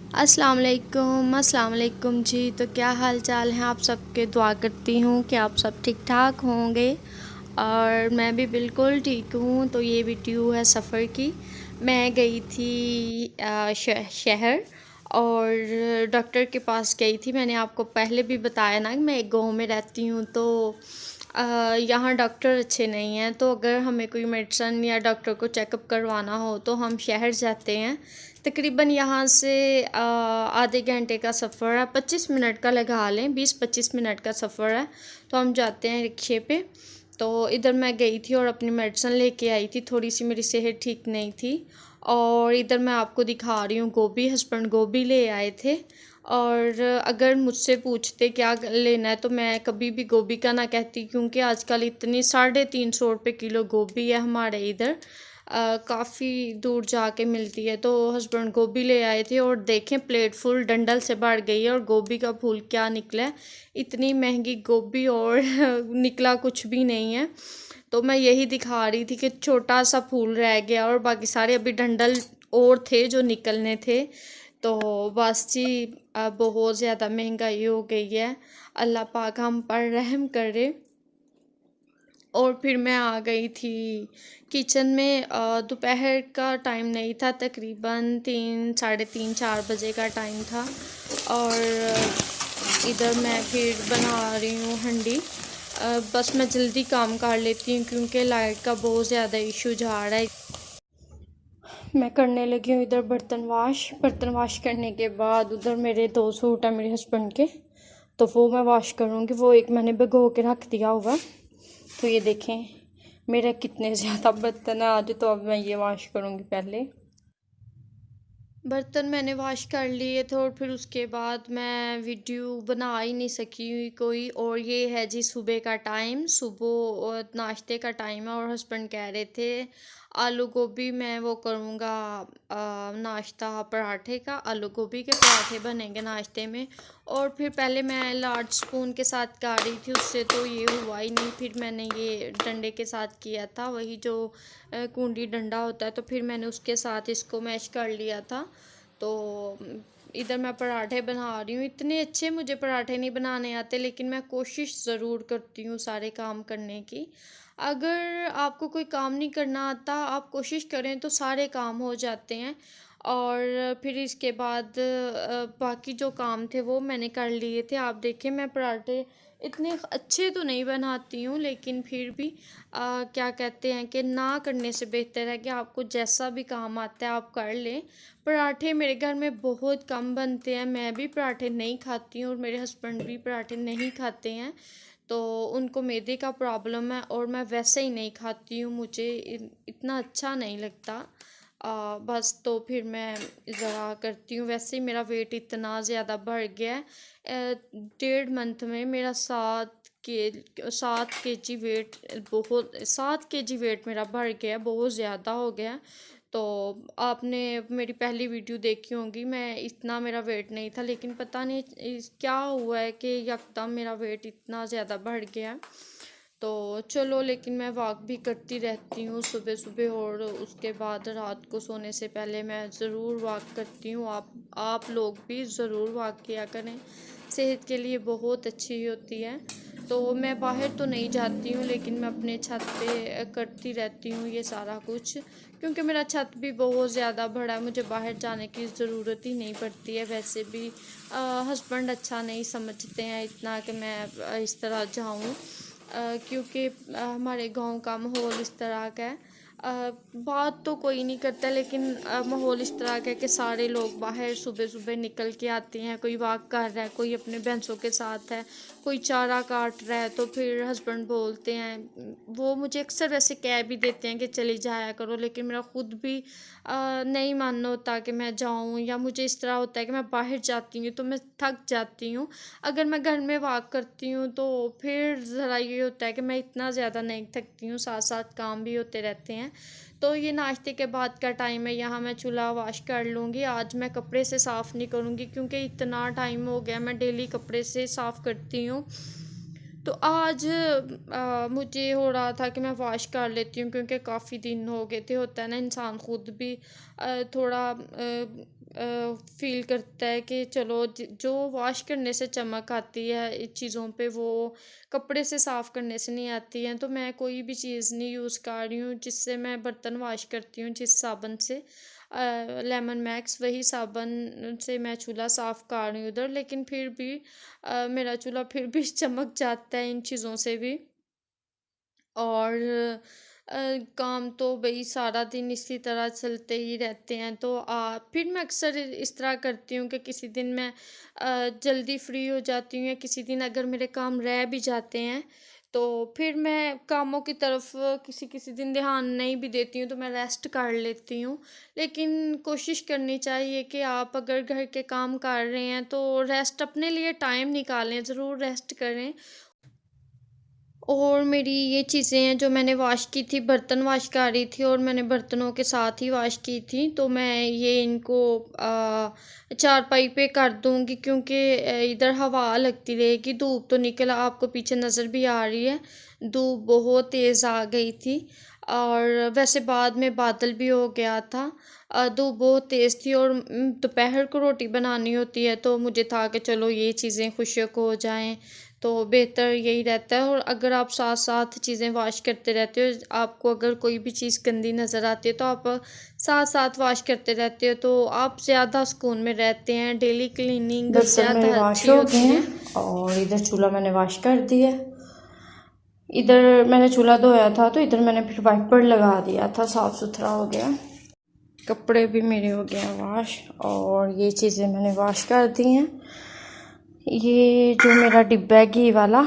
अस्सलाम वालेकुम जी। तो क्या हाल चाल है आप सबके? दुआ करती हूँ कि आप सब ठीक ठाक होंगे और मैं भी बिल्कुल ठीक हूँ। तो ये वीडियो है सफ़र की। मैं गई थी शहर और डॉक्टर के पास गई थी। मैंने आपको पहले भी बताया ना कि मैं एक गाँव में रहती हूँ, तो यहाँ डॉक्टर अच्छे नहीं हैं। तो अगर हमें कोई मेडिसन या डॉक्टर को चेकअप करवाना हो तो हम शहर जाते हैं। तकरीबन यहाँ से आधे घंटे का सफ़र है, 25 मिनट का लगा लें, 20-25 मिनट का सफ़र है। तो हम जाते हैं रिक्शे पे। तो इधर मैं गई थी और अपनी मेडिसिन लेके आई थी। थोड़ी सी मेरी सेहत ठीक नहीं थी और इधर मैं आपको दिखा रही हूँ गोभी। हस्बैंड गोभी ले आए थे और अगर मुझसे पूछते क्या लेना है तो मैं कभी भी गोभी का ना कहती, क्योंकि आजकल इतनी 350 रुपये किलो गोभी है हमारे इधर। काफ़ी दूर जाके मिलती है। तो हस्बैंड गोभी ले आए थे और देखें प्लेट फुल डंडल से भर गई है और गोभी का फूल क्या निकला है। इतनी महंगी गोभी और निकला कुछ भी नहीं है। तो मैं यही दिखा रही थी कि छोटा सा फूल रह गया और बाकी सारे अभी डंडल और थे जो निकलने थे। तो बस जी, बहुत ज़्यादा महंगाई हो गई है। अल्लाह पाक हम पर रहम करे। और फिर मैं आ गई थी किचन में। दोपहर का टाइम नहीं था, तकरीबन 3, साढ़े 3, 4 बजे का टाइम था। और इधर मैं फिर बना रही हूँ हंडी। बस मैं जल्दी काम कर लेती हूँ क्योंकि लाइट का बहुत ज़्यादा इशू जा रहा है। मैं करने लगी हूँ इधर बर्तन वाश करने के बाद उधर मेरे 2 सूट हैं मेरे हस्बैंड के, तो वो मैं वाश करूँगी। वो एक मैंने भिगो के रख दिया हुआ। तो ये देखें मेरे कितने ज़्यादा बर्तन है आज। तो अब मैं ये वाश करूँगी। पहले बर्तन मैंने वाश कर लिए थे और फिर उसके बाद मैं वीडियो बना ही नहीं सकी कोई। और ये है जी सुबह का टाइम, सुबह और नाश्ते का टाइम है और हस्बैंड कह रहे थे आलू गोभी मैं वो करूँगा नाश्ता, पराठे का आलू गोभी के पराठे बनेंगे नाश्ते में। और फिर पहले मैं लार्ज स्पून के साथ कर रही थी, उससे तो ये हुआ ही नहीं। फिर मैंने ये डंडे के साथ किया था, वही जो कुंडी डंडा होता है, तो फिर मैंने उसके साथ इसको मैश कर लिया था। तो इधर मैं पराठे बना रही हूँ। इतने अच्छे मुझे पराठे नहीं बनाने आते, लेकिन मैं कोशिश ज़रूर करती हूँ सारे काम करने की। अगर आपको कोई काम नहीं करना आता, आप कोशिश करें तो सारे काम हो जाते हैं। और फिर इसके बाद बाकी जो काम थे वो मैंने कर लिए थे। आप देखें मैं पराठे इतने अच्छे तो नहीं बनाती हूँ, लेकिन फिर भी क्या कहते हैं कि ना करने से बेहतर है कि आपको जैसा भी काम आता है आप कर लें। पराठे मेरे घर में बहुत कम बनते हैं। मैं भी पराठे नहीं खाती हूँ और मेरे हस्बैंड भी पराठे नहीं खाते हैं। तो उनको मैदे का प्रॉब्लम है और मैं वैसे ही नहीं खाती हूँ, मुझे इतना अच्छा नहीं लगता। बस तो फिर मैं ज़रा करती हूँ। वैसे ही मेरा वेट इतना ज़्यादा बढ़ गया है। 1.5 मंथ में मेरा 7 केजी वेट, बहुत 7 केजी वेट मेरा बढ़ गया, बहुत ज़्यादा हो गया। तो आपने मेरी पहली वीडियो देखी होगी, मैं इतना मेरा वेट नहीं था, लेकिन पता नहीं क्या हुआ है कि यकदम मेरा वेट इतना ज़्यादा बढ़ गया। तो चलो, लेकिन मैं वॉक भी करती रहती हूँ सुबह सुबह और उसके बाद रात को सोने से पहले मैं ज़रूर वॉक करती हूँ। आप लोग भी ज़रूर वॉक किया करें, सेहत के लिए बहुत अच्छी होती है। तो मैं बाहर तो नहीं जाती हूँ, लेकिन मैं अपने छत पे करती रहती हूँ ये सारा कुछ, क्योंकि मेरा छत भी बहुत ज़्यादा बड़ा है, मुझे बाहर जाने की ज़रूरत ही नहीं पड़ती है। वैसे भी हस्बैंड अच्छा नहीं समझते हैं इतना कि मैं इस तरह जाऊँ, क्योंकि हमारे गांव का माहौल इस तरह का है। बात तो कोई नहीं करता, लेकिन माहौल इस तरह का है कि सारे लोग बाहर सुबह सुबह निकल के आते हैं। कोई वॉक कर रहा है, कोई अपने भैंसों के साथ है, कोई चारा काट रहा है। तो फिर हस्बैंड बोलते हैं, वो मुझे अक्सर वैसे कह भी देते हैं कि चली जाया करो, लेकिन मेरा ख़ुद भी नहीं मानना होता कि मैं जाऊं, या मुझे इस तरह होता है कि मैं बाहर जाती हूँ तो मैं थक जाती हूँ। अगर मैं घर में वॉक करती हूँ तो फिर ज़रा ये होता है कि मैं इतना ज़्यादा नहीं थकती हूँ, साथ साथ काम भी होते रहते हैं। तो ये नाश्ते के बाद का टाइम है, यहाँ मैं चूल्हा वाश कर लूँगी। आज मैं कपड़े से साफ़ नहीं करूँगी क्योंकि इतना टाइम हो गया, मैं डेली कपड़े से साफ़ करती हूँ। तो आज मुझे हो रहा था कि मैं वॉश कर लेती हूँ, क्योंकि काफ़ी दिन हो गए थे। होता है ना, इंसान ख़ुद भी थोड़ा फ़ील करता है कि चलो जो वॉश करने से चमक आती है इन चीज़ों पे, वो कपड़े से साफ़ करने से नहीं आती है। तो मैं कोई भी चीज़ नहीं यूज़ कर रही हूँ जिससे मैं बर्तन वॉश करती हूँ जिस साबुन से, लेमन मैक्स, वही साबुन से मैं चूल्हा साफ़ कर रही हूँ उधर। लेकिन फिर भी मेरा चूल्हा फिर भी चमक जाता है इन चीज़ों से भी। और काम तो भई सारा दिन इसी तरह चलते ही रहते हैं। तो फिर मैं अक्सर इस तरह करती हूँ कि किसी दिन मैं जल्दी फ्री हो जाती हूँ, या किसी दिन अगर मेरे काम रह भी जाते हैं तो फिर मैं कामों की तरफ किसी किसी दिन ध्यान नहीं भी देती हूँ, तो मैं रेस्ट कर लेती हूँ। लेकिन कोशिश करनी चाहिए कि आप अगर घर के काम कर रहे हैं तो रेस्ट, अपने लिए टाइम निकालें, ज़रूर रेस्ट करें। और मेरी ये चीज़ें हैं जो मैंने वॉश की थी, बर्तन वॉश कर रही थी और मैंने बर्तनों के साथ ही वॉश की थी, तो मैं ये इनको चारपाई पे कर दूँगी, क्योंकि इधर हवा लगती रहेगी। धूप तो निकल, आपको पीछे नज़र भी आ रही है, धूप बहुत तेज़ आ गई थी। और वैसे बाद में बादल भी हो गया था। धूप बहुत तेज़ थी और दोपहर को रोटी बनानी होती है, तो मुझे था कि चलो ये चीज़ें खुश्क हो जाएं तो बेहतर यही रहता है। और अगर आप साथ साथ चीज़ें वॉश करते रहते हो, आपको अगर कोई भी चीज़ गंदी नज़र आती है तो आप साथ साथ वॉश करते रहते हो, तो आप ज़्यादा सुकून में रहते हैं। डेली क्लीनिंग बर्तन मेरे ज़्यादा वॉश अच्छी हो होती गए है। हैं और इधर चूल्हा मैंने वॉश कर दिया। इधर मैंने चूल्हा धोया था तो इधर मैंने फिर वाइपर लगा दिया था, साफ़ सुथरा हो गया। कपड़े भी मेरे हो गए हैं वॉश, और ये चीज़ें मैंने वॉश कर दी हैं। ये जो मेरा डिब्बा है घी वाला,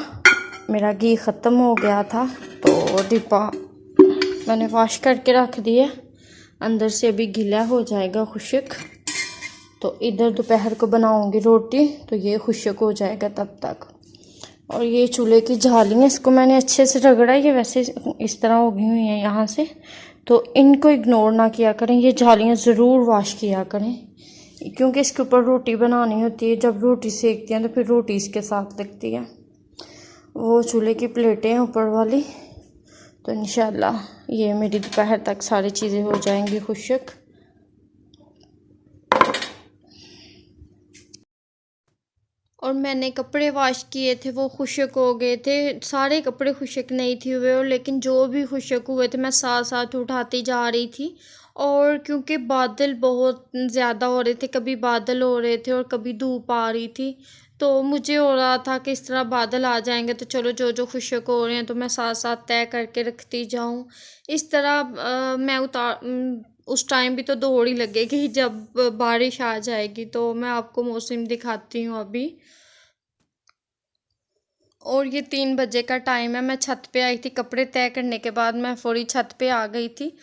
मेरा घी ख़त्म हो गया था तो डिब्बा मैंने वॉश करके रख दिया। अंदर से अभी गीला हो जाएगा खुश्क, तो इधर दोपहर को बनाऊंगी रोटी, तो ये खुश्क हो जाएगा तब तक। और ये चूल्हे की झालियाँ, इसको मैंने अच्छे से रगड़ा, ये वैसे इस तरह हो गई हुई हैं यहाँ से, तो इनको इग्नोर ना किया करें, ये झालियाँ ज़रूर वॉश किया करें, क्योंकि इसके ऊपर रोटी बनानी होती है। जब रोटी सेकती हैं तो फिर रोटी इसके साथ लगती है। वो चूल्हे की प्लेटें हैं ऊपर वाली, तो इंशाल्लाह ये मेरी दोपहर तक सारी चीज़ें हो जाएंगी खुश्क। और मैंने कपड़े वॉश किए थे, वो खुश्क हो गए थे। सारे कपड़े खुश्क नहीं थे हुए, और लेकिन जो भी खुश्क हुए थे मैं साथ साथ उठाती जा रही थी। और क्योंकि बादल बहुत ज़्यादा हो रहे थे, कभी बादल हो रहे थे और कभी धूप आ रही थी, तो मुझे हो रहा था कि इस तरह बादल आ जाएंगे तो चलो जो जो खुश्क हो रहे हैं तो मैं साथ साथ तय करके रखती जाऊं। इस तरह मैं उस टाइम भी तो दौड़ ही लगेगी जब बारिश आ जाएगी। तो मैं आपको मौसम दिखाती हूँ अभी। और ये 3 बजे का टाइम है, मैं छत पे आई थी, कपड़े तय करने के बाद मैं फौरी छत पे आ गई थी।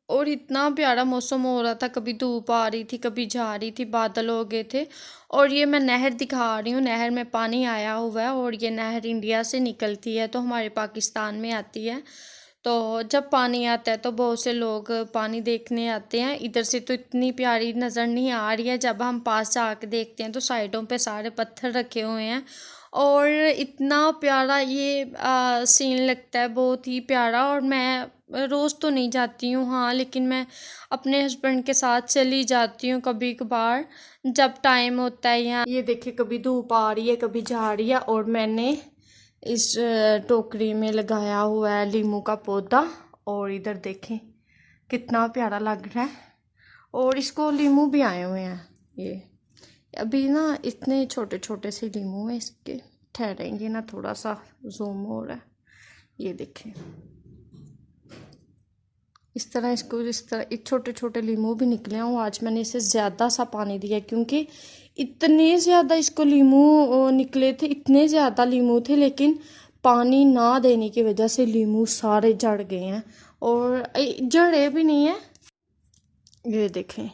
और इतना प्यारा मौसम हो रहा था, कभी धूप आ रही थी कभी जा रही थी, बादल हो गए थे। और ये मैं नहर दिखा रही हूँ, नहर में पानी आया हुआ है, और ये नहर इंडिया से निकलती है तो हमारे पाकिस्तान में आती है। तो जब पानी आता है तो बहुत से लोग पानी देखने आते हैं। इधर से तो इतनी प्यारी नज़र नहीं आ रही है, जब हम पास जाके देखते हैं तो साइडों पे सारे पत्थर रखे हुए हैं, और इतना प्यारा ये सीन लगता है, बहुत ही प्यारा। और मैं रोज़ तो नहीं जाती हूँ, हाँ, लेकिन मैं अपने हस्बैंड के साथ चली जाती हूँ कभी कभार जब टाइम होता है। यहाँ ये देखिए, कभी धूप आ रही है कभी जा रही है, और मैंने इस टोकरी में लगाया हुआ है लीमू का पौधा, और इधर देखें कितना प्यारा लग रहा है। और इसको लीमू भी आए हुए हैं, ये अभी ना इतने छोटे छोटे से लीमू हैं इसके, ठहरेंगे ना, थोड़ा सा जूम हो रहा है, ये देखें इस तरह। इसको इस तरह छोटे छोटे लीमू भी निकले हैं। आज मैंने इसे ज़्यादा सा पानी दिया, क्योंकि इतने ज़्यादा इसको लीमू निकले थे, इतने ज़्यादा लीमू थे, लेकिन पानी ना देने की वजह से लीमू सारे जड़ गए हैं, और जड़े भी नहीं है। ये देखें,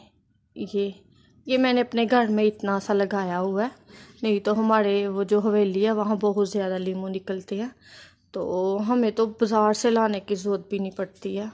ये मैंने अपने घर में इतना सा लगाया हुआ है, नहीं तो हमारे वो जो हवेली है वहाँ बहुत ज़्यादा लीमू निकलते हैं, तो हमें तो बाज़ार से लाने की ज़रूरत भी नहीं पड़ती है।